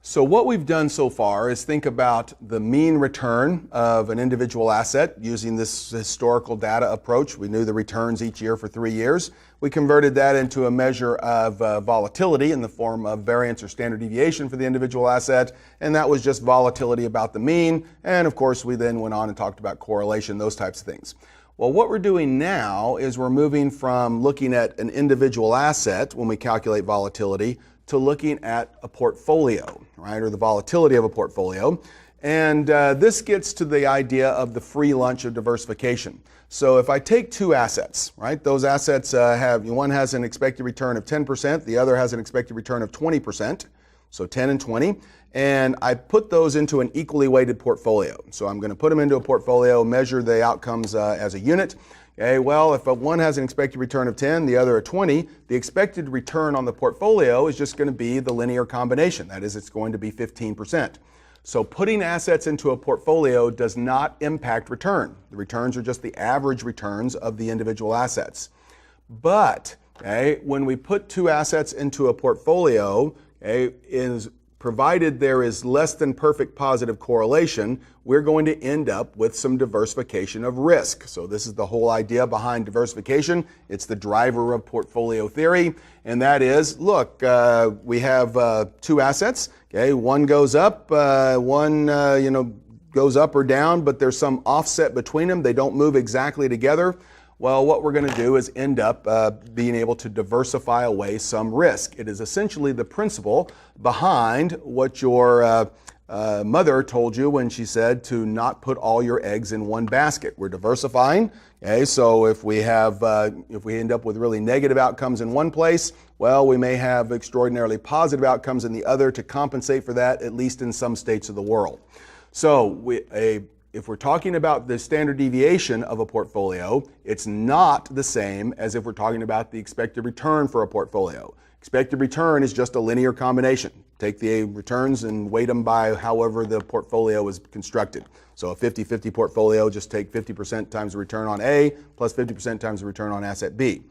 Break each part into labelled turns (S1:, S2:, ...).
S1: So what we've done so far is think about the mean return of an individual asset using this historical data approach. We knew the returns each year for 3 years. We converted that into a measure of volatility in the form of variance or standard deviation for the individual asset, and that was just volatility about the mean. And of course, we then went on and talked about correlation, those types of things. Well, what we're doing now is we're moving from looking at an individual asset when we calculate volatility to looking at a portfolio, right, or the volatility of a portfolio. And this gets to the idea of the free lunch of diversification. So if I take two assets, right, those assets one has an expected return of 10%, the other has an expected return of 20%, so 10 and 20, and I put those into an equally weighted portfolio. So I'm going to put them into a portfolio, measure the outcomes as a unit. Okay, well, if one has an expected return of 10, the other a 20, the expected return on the portfolio is just going to be the linear combination. That is, it's going to be 15%. So putting assets into a portfolio does not impact return. The returns are just the average returns of the individual assets. But when we put two assets into a portfolio, provided there is less than perfect positive correlation, we're going to end up with some diversification of risk. So this is the whole idea behind diversification. It's the driver of portfolio theory, and that is, look, we have two assets. Okay, one goes up, one goes up or down, but there's some offset between them. They don't move exactly together. Well, what we're going to do is end up being able to diversify away some risk. It is essentially the principle behind what your mother told you when she said to not put all your eggs in one basket. We're diversifying. Okay, so if we end up with really negative outcomes in one place, well, we may have extraordinarily positive outcomes in the other to compensate for that, at least in some states of the world. So if we're talking about the standard deviation of a portfolio, it's not the same as if we're talking about the expected return for a portfolio. Expected return is just a linear combination. Take the returns and weight them by however the portfolio is constructed. So a 50-50 portfolio, just take 50% times the return on A plus 50% times the return on asset B.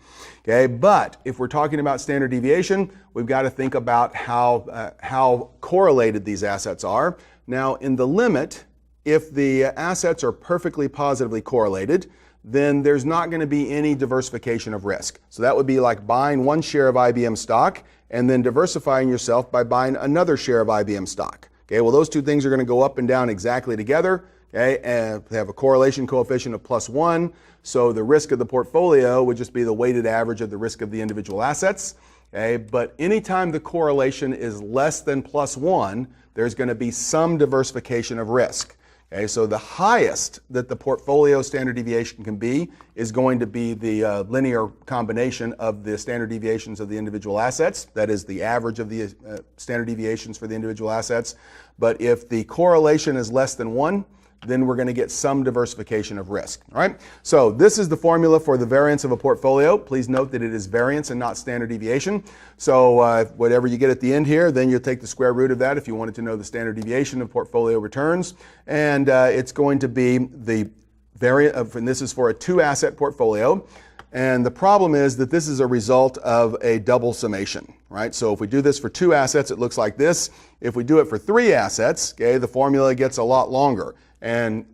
S1: Okay, but if we're talking about standard deviation, we've got to think about how correlated these assets are. Now, in the limit, if the assets are perfectly positively correlated, then there's not going to be any diversification of risk. So that would be like buying one share of IBM stock and then diversifying yourself by buying another share of IBM stock. Okay, well, those two things are going to go up and down exactly together. Okay, and they have a correlation coefficient of +1. So the risk of the portfolio would just be the weighted average of the risk of the individual assets. Okay, but anytime the correlation is less than +1, there's going to be some diversification of risk. Okay, so the highest that the portfolio standard deviation can be is going to be the linear combination of the standard deviations of the individual assets. That is the average of the standard deviations for the individual assets. But if the correlation is less than 1, then we're going to get some diversification of risk. All right. So this is the formula for the variance of a portfolio. Please note that it is variance and not standard deviation. So whatever you get at the end here, then you'll take the square root of that if you wanted to know the standard deviation of portfolio returns. And it's going to be the variance, and this is for a two-asset portfolio. And the problem is that this is a result of a double summation, right? So if we do this for two assets, it looks like this. If we do it for three assets, okay, the formula gets a lot longer. And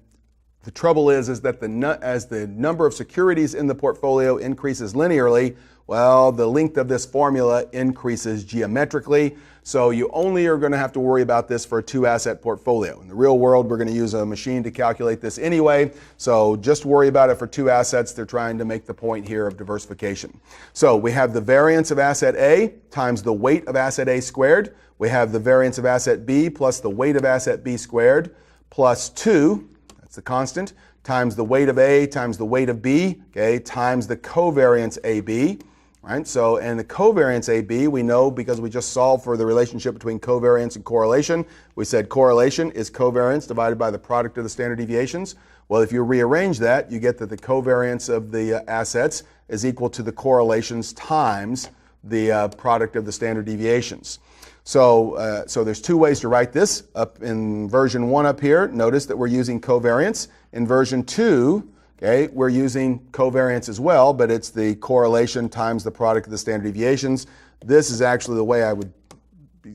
S1: the trouble is that as the number of securities in the portfolio increases linearly, well, the length of this formula increases geometrically. So you only are going to have to worry about this for a two-asset portfolio. In the real world, we're going to use a machine to calculate this anyway. So just worry about it for two assets. They're trying to make the point here of diversification. So we have the variance of asset A times the weight of asset A squared. We have the variance of asset B plus the weight of asset B squared plus 2, that's the constant, times the weight of A times the weight of B, okay, times the covariance AB. Right? So, and the covariance AB, we know because we just solved for the relationship between covariance and correlation. We said correlation is covariance divided by the product of the standard deviations. Well, if you rearrange that, you get that the covariance of the assets is equal to the correlations times the product of the standard deviations. So there's two ways to write this. Up in version 1 up here, notice that we're using covariance. In version 2, okay, we're using covariance as well, but it's the correlation times the product of the standard deviations. This is actually the way I would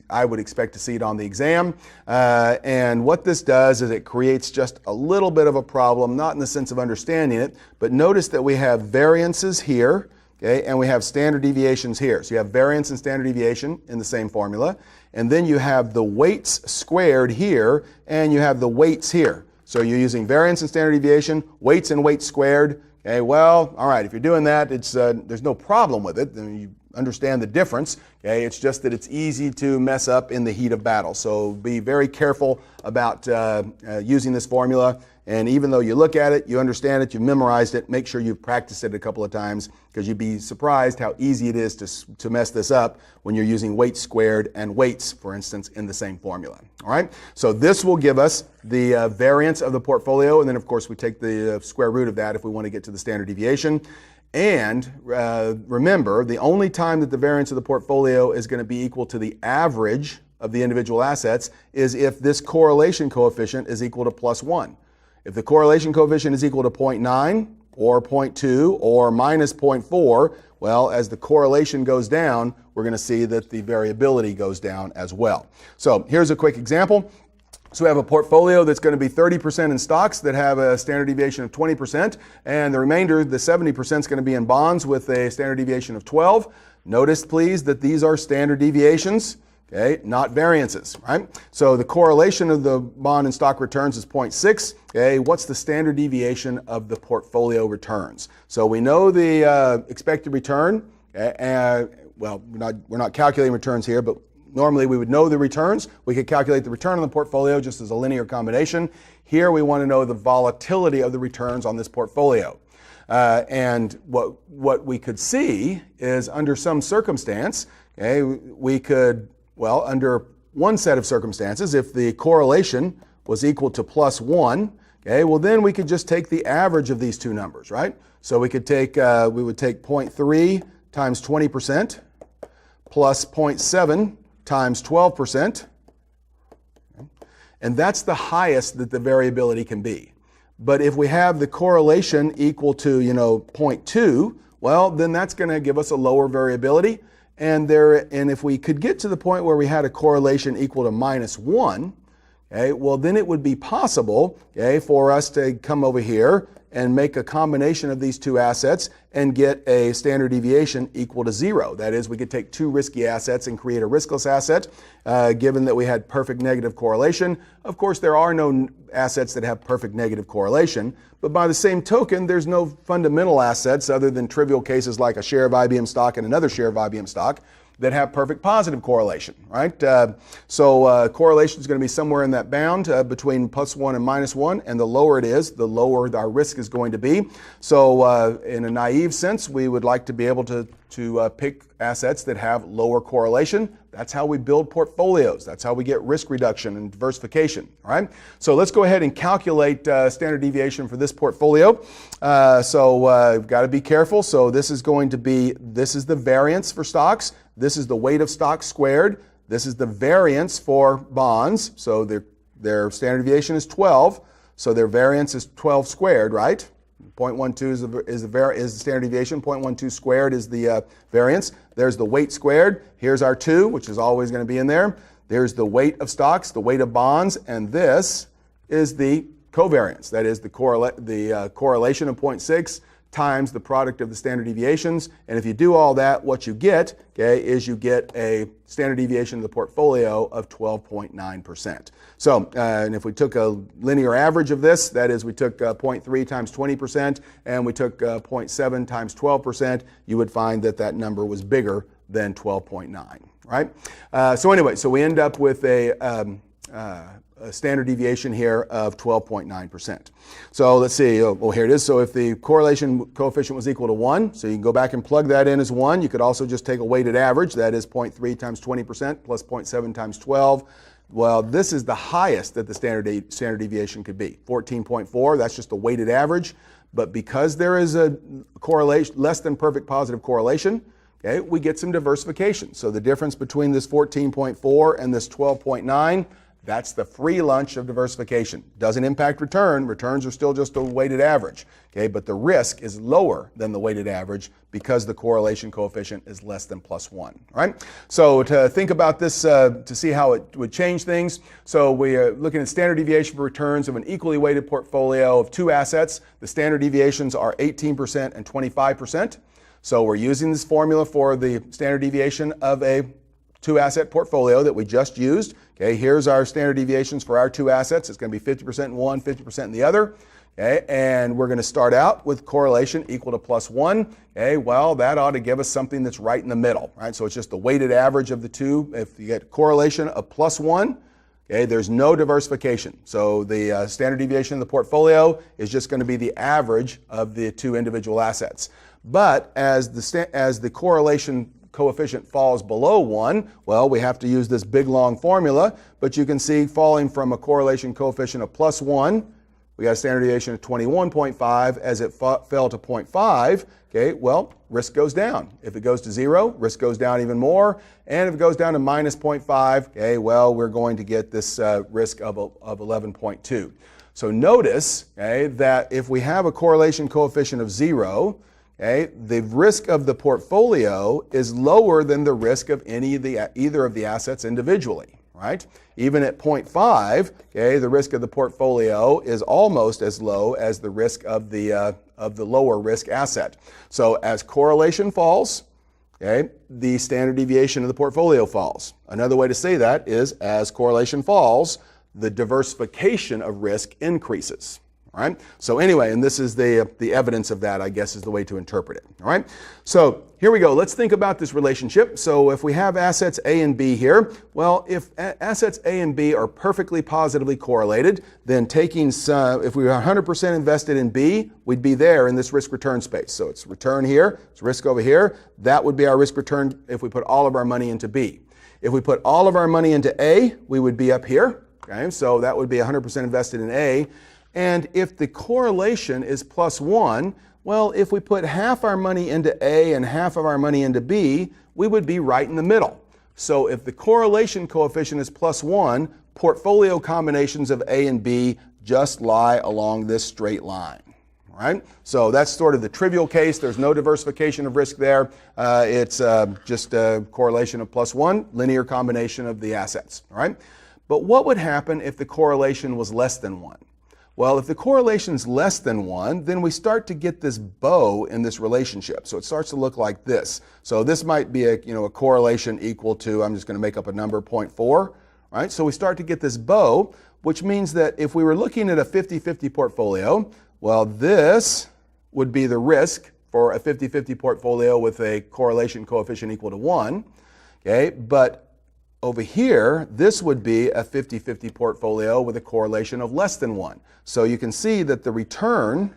S1: I would expect to see it on the exam. And what this does is it creates just a little bit of a problem, not in the sense of understanding it, but notice that we have variances here, okay, and we have standard deviations here. So you have variance and standard deviation in the same formula. And then you have the weights squared here, and you have the weights here. So you're using variance and standard deviation, weights and weights squared. Okay, well, all right, if you're doing that, it's there's no problem with it. You understand the difference. Okay, it's just that it's easy to mess up in the heat of battle. So be very careful about using this formula. And even though you look at it, you understand it, you memorized it, make sure you practice it a couple of times, because you'd be surprised how easy it is to mess this up when you're using weights squared and weights, for instance, in the same formula. All right, so this will give us the variance of the portfolio, and then of course we take the square root of that if we want to get to the standard deviation. And remember, the only time that the variance of the portfolio is going to be equal to the average of the individual assets is if this correlation coefficient is equal to +1. If the correlation coefficient is equal to 0.9 or 0.2 or minus 0.4, well, as the correlation goes down, we're going to see that the variability goes down as well. So here's a quick example. So we have a portfolio that's going to be 30% in stocks that have a standard deviation of 20%, and the remainder, the 70%, is going to be in bonds with a standard deviation of 12. Notice, please, that these are standard deviations. Okay, not variances, right? So the correlation of the bond and stock returns is 0.6. Okay, what's the standard deviation of the portfolio returns? So we know the expected return. Well, we're not calculating returns here, but normally we would know the returns. We could calculate the return on the portfolio just as a linear combination. Here we want to know the volatility of the returns on this portfolio. And what we could see is under some circumstance, okay, we could, well, under one set of circumstances, if the correlation was equal to +1, okay, well then we could just take the average of these two numbers, right? So we could take, we would take 0.3 times 20% plus 0.7 times 12%, okay? And that's the highest that the variability can be. But if we have the correlation equal to, 0.2, well, then that's going to give us a lower variability. And if we could get to the point where we had a correlation equal to -1, okay, well then it would be possible, okay, for us to come over here and make a combination of these two assets and get a standard deviation equal to 0. That is, we could take two risky assets and create a riskless asset, given that we had perfect negative correlation. Of course, there are no assets that have perfect negative correlation, but by the same token, there's no fundamental assets other than trivial cases like a share of IBM stock and another share of IBM stock that have perfect positive correlation, right? So correlation is going to be somewhere in that bound between +1 and -1, and the lower it is, the lower our risk is going to be. So in a naive sense, we would like to be able to pick assets that have lower correlation. That's how we build portfolios. That's how we get risk reduction and diversification, all right? So let's go ahead and calculate standard deviation for this portfolio. We've got to be careful. So this is going to be, this is the variance for stocks. This is the weight of stocks squared. This is the variance for bonds. So their standard deviation is 12. So their variance is 12 squared, right? 0.12 is the standard deviation. 0.12 squared is the variance. There's the weight squared. Here's our 2, which is always going to be in there. There's the weight of stocks, the weight of bonds, and this is the covariance. That is the correlation of 0.6 times the product of the standard deviations. And if you do all that, what you get, okay, is you get a standard deviation of the portfolio of 12.9%. So, and if we took a linear average of this, that is, we took 0.3 times 20% and we took 0.7 times 12%, you would find that that number was bigger than 12.9, right? So anyway, so we end up with a standard deviation here of 12.9%. So let's see, well here it is. So if the correlation coefficient was equal to 1, so you can go back and plug that in as 1. You could also just take a weighted average, that is 0.3 times 20% plus 0.7 times 12. Well, this is the highest that the standard deviation could be, 14.4. That's just a weighted average. But because there is a correlation, less than perfect positive correlation, okay, we get some diversification. So the difference between this 14.4 and this 12.9, That's the free lunch of diversification. Doesn't impact return. Returns are still just a weighted average. Okay, but the risk is lower than the weighted average because the correlation coefficient is less than +1. All right. So to think about this, to see how it would change things. So we are looking at standard deviation for returns of an equally weighted portfolio of two assets. The standard deviations are 18% and 25%. So we're using this formula for the standard deviation of a two-asset portfolio that we just used. Okay, here's our standard deviations for our two assets. It's going to be 50% in one, 50% in the other. Okay, and we're going to start out with correlation equal to +1. Okay, well, that ought to give us something that's right in the middle, right? So it's just the weighted average of the two. If you get correlation of +1, okay, there's no diversification. So the standard deviation of the portfolio is just going to be the average of the two individual assets. But as the correlation coefficient falls below 1, well, we have to use this big long formula, but you can see falling from a correlation coefficient of +1, we got a standard deviation of 21.5. As it fell to 0.5, okay, well, risk goes down. If it goes to 0, risk goes down even more. And if it goes down to -0.5, okay, well, we're going to get this risk of 11.2. So notice, okay, that if we have a correlation coefficient of 0, okay, the risk of the portfolio is lower than the risk of either of the assets individually, right? Even at 0.5, okay, the risk of the portfolio is almost as low as the risk of the lower risk asset. So as correlation falls, okay, the standard deviation of the portfolio falls. Another way to say that is as correlation falls, the diversification of risk increases. All right. So anyway, and this is the evidence of that, I guess, is the way to interpret it. All right. So here we go. Let's think about this relationship. So if we have assets A and B here, well, if assets A and B are perfectly positively correlated, then taking if we were 100% invested in B, we'd be there in this risk return space. So it's return here, it's risk over here. That would be our risk return if we put all of our money into B. If we put all of our money into A, we would be up here. Okay. So that would be 100% invested in A. And if the correlation is +1, well, if we put half our money into A and half of our money into B, we would be right in the middle. So if the correlation coefficient is +1, portfolio combinations of A and B just lie along this straight line. All right? So that's sort of the trivial case. There's no diversification of risk there. It's just a correlation of +1, linear combination of the assets. All right? But what would happen if the correlation was less than 1? Well, if the correlation is less than 1, then we start to get this bow in this relationship. So it starts to look like this. So this might be a correlation equal to, I'm just going to make up a number, 0.4. Right? So we start to get this bow, which means that if we were looking at a 50-50 portfolio, well, this would be the risk for a 50-50 portfolio with a correlation coefficient equal to 1. Okay, but over here, this would be a 50-50 portfolio with a correlation of less than 1. So you can see that the return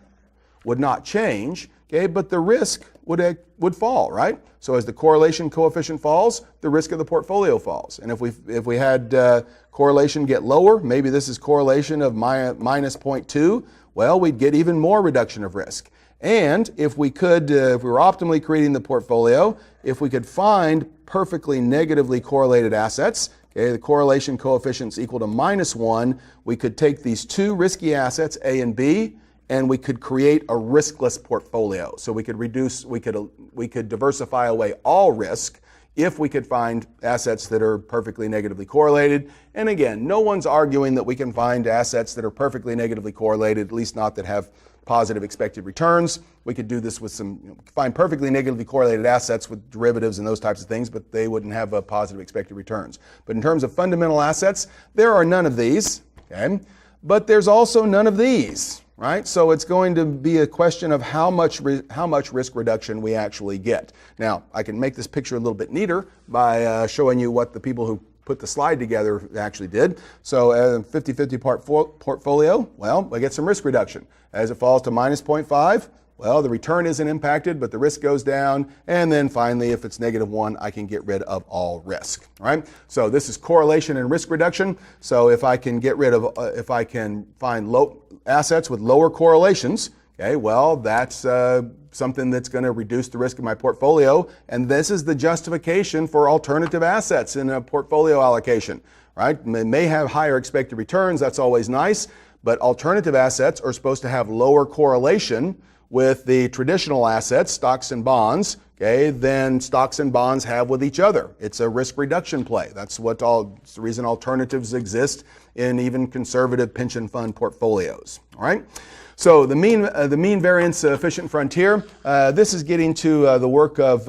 S1: would not change, okay, but the risk would fall, right? So as the correlation coefficient falls, the risk of the portfolio falls. And if we had correlation get lower, maybe this is correlation of -0.2, well, we'd get even more reduction of risk. And if we were optimally creating the portfolio, if we could find perfectly negatively correlated assets, okay, the correlation coefficient's equal to -1, we could take these two risky assets, A and B, and we could create a riskless portfolio. So we could diversify away all risk if we could find assets that are perfectly negatively correlated. And again, no one's arguing that we can find assets that are perfectly negatively correlated, at least not that have positive expected returns. We could do this with find perfectly negatively correlated assets with derivatives and those types of things, but they wouldn't have a positive expected returns. But in terms of fundamental assets, there are none of these, okay? But there's also none of these, right? So it's going to be a question of how much risk reduction we actually get. Now, I can make this picture a little bit neater by showing you what the people who put the slide together actually did. So a 50-50 portfolio, well, I get some risk reduction. As it falls to -0.5, well, the return isn't impacted, but the risk goes down. And then finally, if it's -1, I can get rid of all risk, right? So this is correlation and risk reduction. So if I can if I can find low assets with lower correlations, okay, well, that's something that's going to reduce the risk of my portfolio. And this is the justification for alternative assets in a portfolio allocation, right? They may have higher expected returns, that's always nice, but alternative assets are supposed to have lower correlation with the traditional assets, stocks and bonds, okay, than stocks and bonds have with each other. It's a risk reduction play. That's the reason alternatives exist in even conservative pension fund portfolios. All right. So the mean variance efficient frontier. This is getting to the work of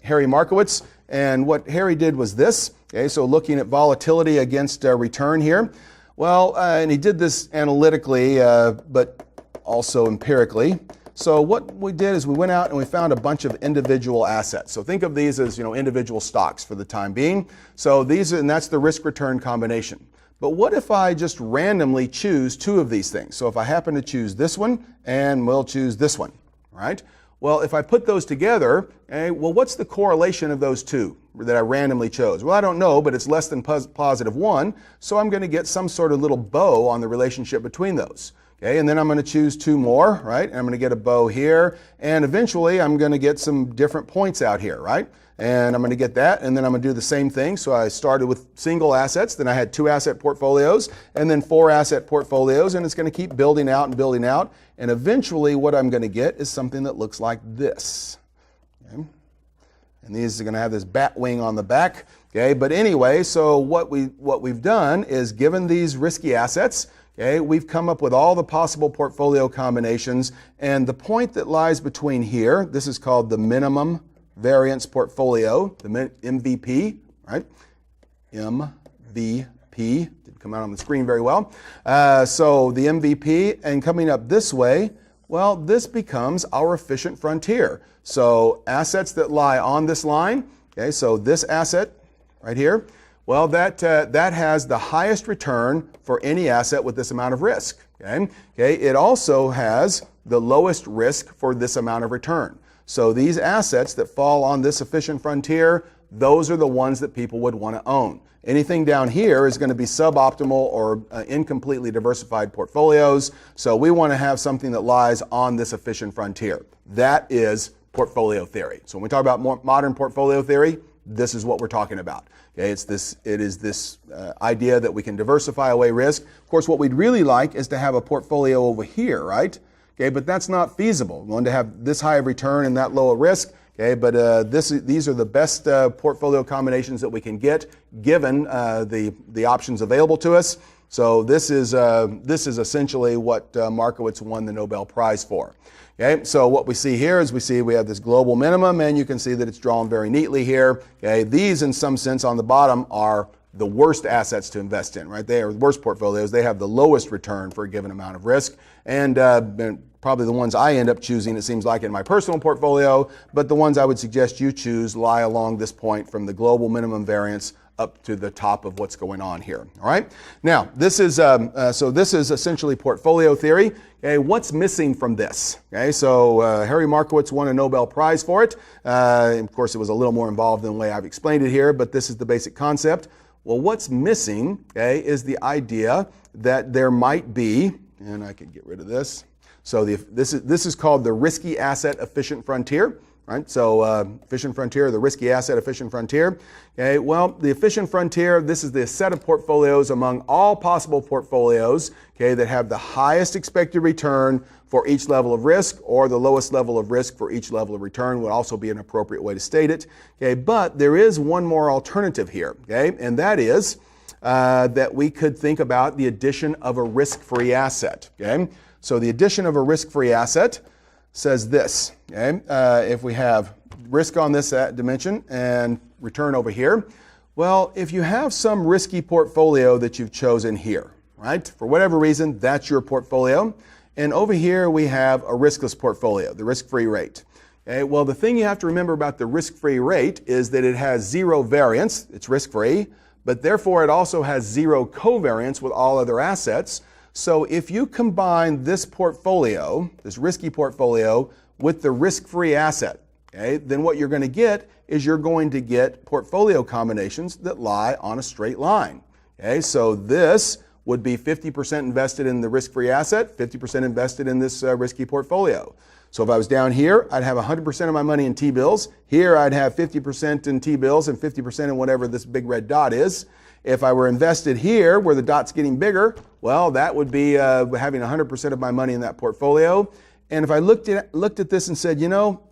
S1: Harry Markowitz, and what Harry did was this. Okay, so looking at volatility against return here. Well, and he did this analytically, but also empirically. So what we did is we went out and we found a bunch of individual assets. So think of these as, individual stocks for the time being. So and that's the risk return combination. But what if I just randomly choose two of these things? So if I happen to choose this one and we'll choose this one, right? Well, if I put those together, okay, well, what's the correlation of those two that I randomly chose? Well, I don't know, but it's less than positive 1. So I'm going to get some sort of little bow on the relationship between those. Okay, and then I'm going to choose two more, right? And I'm going to get a bow here, and eventually I'm going to get some different points out here, right? And I'm going to get that, and then I'm going to do the same thing. So I started with single assets, then I had 2 asset portfolios, and then 4 asset portfolios, and it's going to keep building out and building out. And eventually what I'm going to get is something that looks like this. Okay? And these are going to have this bat wing on the back. Okay, but anyway, so what we've done is given these risky assets, okay, we've come up with all the possible portfolio combinations, and the point that lies between here, this is called the minimum variance portfolio, the MVP, right? MVP, didn't come out on the screen very well. So the MVP, and coming up this way, well, this becomes our efficient frontier. So assets that lie on this line, okay, so this asset right here, well, that has the highest return for any asset with this amount of risk. Okay? It also has the lowest risk for this amount of return. So these assets that fall on this efficient frontier, those are the ones that people would want to own. Anything down here is going to be suboptimal or incompletely diversified portfolios. So we want to have something that lies on this efficient frontier. That is portfolio theory. So when we talk about modern portfolio theory, this is what we're talking about. Okay, it is this idea that we can diversify away risk. Of course, what we'd really like is to have a portfolio over here, right? Okay, but that's not feasible. We want to have this high of return and that low of risk. Okay, but these are the best portfolio combinations that we can get given the options available to us. So this is essentially what Markowitz won the Nobel Prize for. Okay, so what we see here is we have this global minimum, and you can see that it's drawn very neatly here. Okay, these in some sense on the bottom are the worst assets to invest in, right? They are the worst portfolios. They have the lowest return for a given amount of risk, and probably the ones I end up choosing, it seems like, in my personal portfolio, but the ones I would suggest you choose lie along this point from the global minimum variance up to the top of what's going on here. All right. Now, this is essentially portfolio theory. Okay, what's missing from this? Okay, so Harry Markowitz won a Nobel Prize for it. Of course, it was a little more involved than the way I've explained it here, but this is the basic concept. Well, what's missing, okay, is the idea that there might be, and I can get rid of this. So this is called the risky asset efficient frontier. Right, so efficient frontier, the risky asset efficient frontier. Okay, well, the efficient frontier, this is the set of portfolios among all possible portfolios, okay, that have the highest expected return for each level of risk, or the lowest level of risk for each level of return would also be an appropriate way to state it. Okay, but there is one more alternative here, okay, and that is that we could think about the addition of a risk-free asset. Okay, so the addition of a risk-free asset says this, okay? If we have risk on this dimension and return over here, well, if you have some risky portfolio that you've chosen here, right? For whatever reason, that's your portfolio. And over here we have a riskless portfolio, the risk-free rate. Okay? Well, the thing you have to remember about the risk-free rate is that it has 0 variance, it's risk-free, but therefore it also has 0 covariance with all other assets. So if you combine this portfolio, this risky portfolio, with the risk-free asset, okay, then what you're going to get is you're going to get portfolio combinations that lie on a straight line. Okay, so this would be 50% invested in the risk-free asset, 50% invested in this risky portfolio. So if I was down here, I'd have 100% of my money in T-bills. Here, I'd have 50% in T-bills and 50% in whatever this big red dot is. If I were invested here, where the dot's getting bigger, well, that would be having 100% of my money in that portfolio. And if I looked at this and said, you know,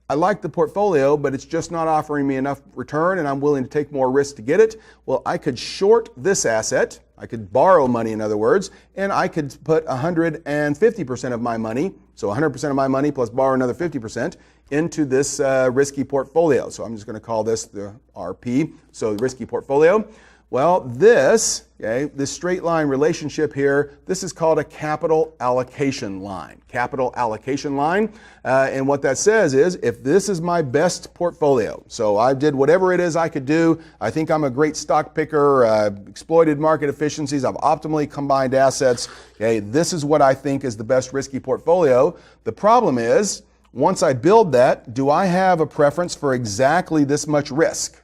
S1: I like the portfolio, but it's just not offering me enough return and I'm willing to take more risk to get it, well, I could short this asset. I could borrow money, in other words, and I could put 150% of my money, so 100% of my money plus borrow another 50% into this risky portfolio. So I'm just going to call this the RP, so the risky portfolio. Well, this straight line relationship here, this is called a capital allocation line. Capital allocation line. And what that says is, if this is my best portfolio, so I did whatever it is I could do, I think I'm a great stock picker, exploited market efficiencies, I've optimally combined assets, this is what I think is the best risky portfolio. The problem is, once I build that, do I have a preference for exactly this much risk?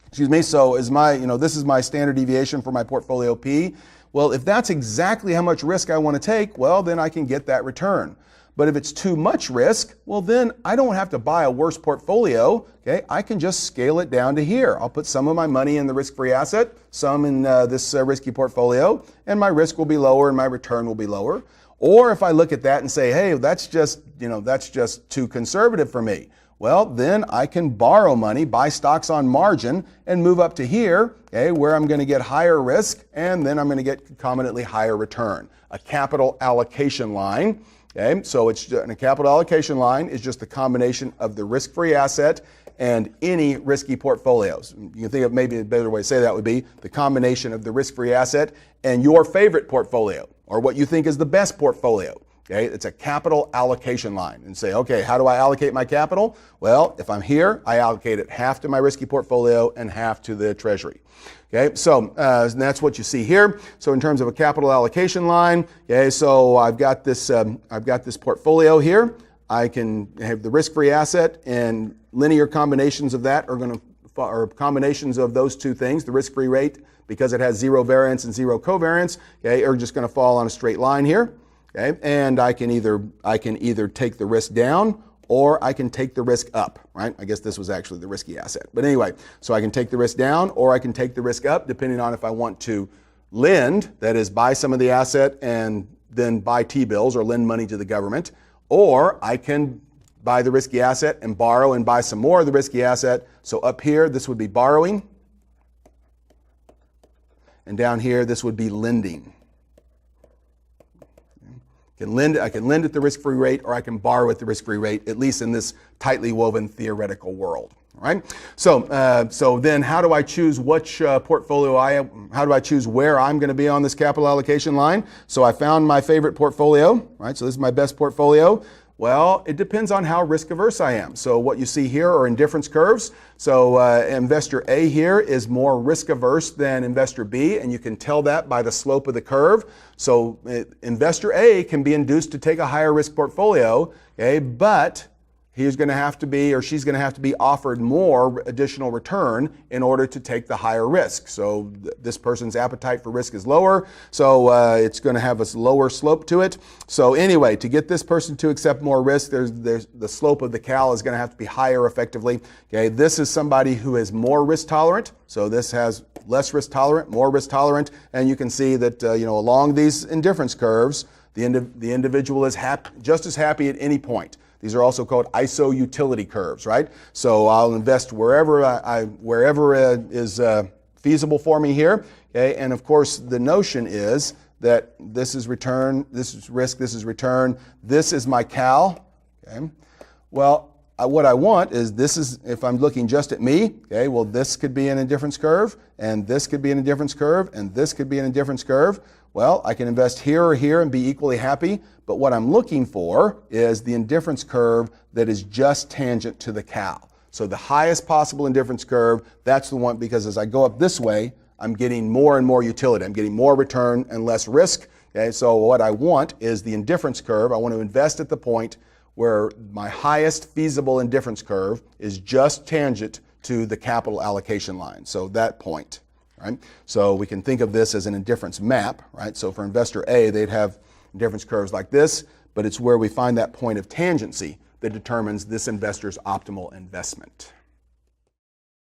S1: Excuse me, so is this is my standard deviation for my portfolio P. Well, if that's exactly how much risk I want to take, well, then I can get that return. But if it's too much risk, well, then I don't have to buy a worse portfolio. I can just scale it down to here. I'll put some of my money in the risk-free asset, some in this risky portfolio, and my risk will be lower and my return will be lower. Or if I look at that and say, hey, that's just too conservative for me. Well, then I can borrow money, buy stocks on margin, and move up to here, where I'm going to get higher risk, and then I'm going to get concomitantly higher return. A capital allocation line. So a capital allocation line is just the combination of the risk-free asset and any risky portfolios. You can think of maybe a better way to say that would be the combination of the risk-free asset and your favorite portfolio, or what you think is the best portfolio. It's a capital allocation line, and say, okay, how do I allocate my capital? Well, if I'm here, I allocate it half to my risky portfolio and half to the treasury. So that's what you see here. So in terms of a capital allocation line, so I've got this portfolio here. I can have the risk-free asset, and linear combinations of that are combinations of those two things. The risk-free rate, because it has zero variance and zero covariance, are just going to fall on a straight line here. And I can either take the risk down or I can take the risk up, right? I guess this was actually the risky asset. But anyway, so I can take the risk down or I can take the risk up, depending on if I want to lend, that is buy some of the asset and then buy T-bills or lend money to the government, or I can buy the risky asset and borrow and buy some more of the risky asset. So up here, this would be borrowing. And down here, this would be lending. I can lend at the risk-free rate, or I can borrow at the risk-free rate, at least in this tightly woven theoretical world. All right. So then, how do I choose which portfolio how do I choose where I'm going to be on this capital allocation line? So I found my favorite portfolio. Right. So this is my best portfolio. Well, it depends on how risk averse I am. So what you see here are indifference curves. So investor A here is more risk averse than investor B, and you can tell that by the slope of the curve. So investor A can be induced to take a higher risk portfolio, but he's going to have to be, or she's going to have to be offered more additional return in order to take the higher risk. So this person's appetite for risk is lower, so it's going to have a lower slope to it. So anyway, to get this person to accept more risk, there's the slope of the cal is going to have to be higher effectively. This is somebody who is more risk tolerant. So this has less risk tolerant, more risk tolerant, and you can see that along these indifference curves, the individual is just as happy at any point. These are also called ISO utility curves, right? So I'll invest wherever is feasible for me here. And of course, the notion is that this is return, this is risk, this is return, this is my cal. Well, what I want is if I'm looking just at me, well, this could be an indifference curve, and this could be an indifference curve, and this could be an indifference curve. Well, I can invest here or here and be equally happy, but what I'm looking for is the indifference curve that is just tangent to the cal. So the highest possible indifference curve, that's the one, because as I go up this way, I'm getting more and more utility. I'm getting more return and less risk. So what I want is the indifference curve. I want to invest at the point where my highest feasible indifference curve is just tangent to the capital allocation line. So that point. right? So we can think of this as an indifference map, right? So for investor A, they'd have indifference curves like this, but it's where we find that point of tangency that determines this investor's optimal investment.